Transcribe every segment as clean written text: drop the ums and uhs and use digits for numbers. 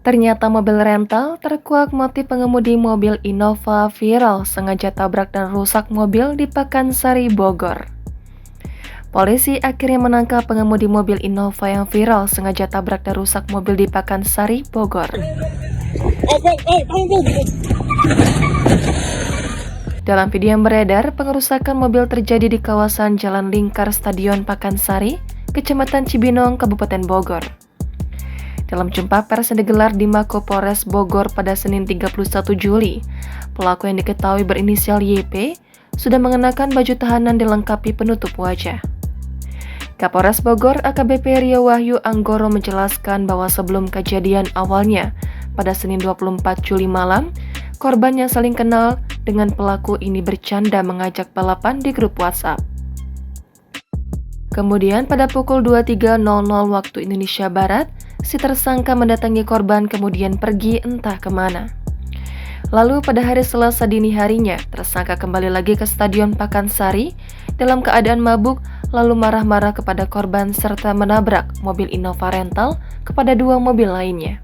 Ternyata mobil rental terkuak motif pengemudi mobil Innova viral sengaja tabrak dan rusak mobil di Pakansari, Bogor. Polisi akhirnya menangkap pengemudi mobil Innova yang viral sengaja tabrak dan rusak mobil di Pakansari, Bogor. Dalam video yang beredar, pengerusakan mobil terjadi di kawasan Jalan Lingkar Stadion Pakansari, Kecamatan Cibinong, Kabupaten Bogor. Dalam jumpa pers yang digelar di Mako Polres Bogor pada Senin 31 Juli, pelaku yang diketahui berinisial YP sudah mengenakan baju tahanan dilengkapi penutup wajah. Kapolres Bogor AKBP Rio Wahyu Anggoro menjelaskan bahwa sebelum kejadian awalnya, pada Senin 24 Juli malam, korban yang saling kenal dengan pelaku ini bercanda mengajak balapan di grup WhatsApp. Kemudian pada pukul 23.00 waktu Indonesia Barat, si tersangka mendatangi korban kemudian pergi entah kemana. Lalu pada hari Selasa dini harinya, tersangka kembali lagi ke Stadion Pakansari dalam keadaan mabuk lalu marah-marah kepada korban serta menabrak mobil Innova rental kepada dua mobil lainnya.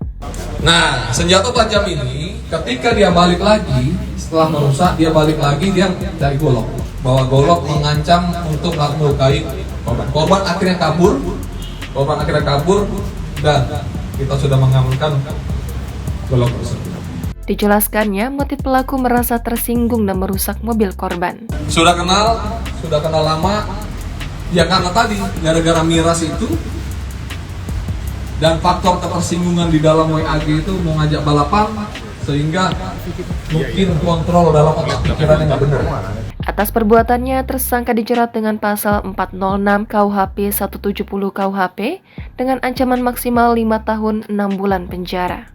Nah, senjata tajam ini ketika dia balik lagi, setelah merusak dia balik lagi, dia dari golok. Bahwa golok mengancam untuk melukai korban. Korban akhirnya kabur dan kita sudah mengamankan golok tersebut. Dijelaskannya, motif pelaku merasa tersinggung dan merusak mobil korban. Sudah kenal lama, ya karena tadi gara-gara miras itu dan faktor ketersinggungan di dalam WAG itu mau ngajak balapan sehingga mungkin kontrol dalam otak pikirannya nggak benar. Atas perbuatannya, tersangka dijerat dengan pasal 406 KUHP 170 KUHP dengan ancaman maksimal 5 tahun 6 bulan penjara.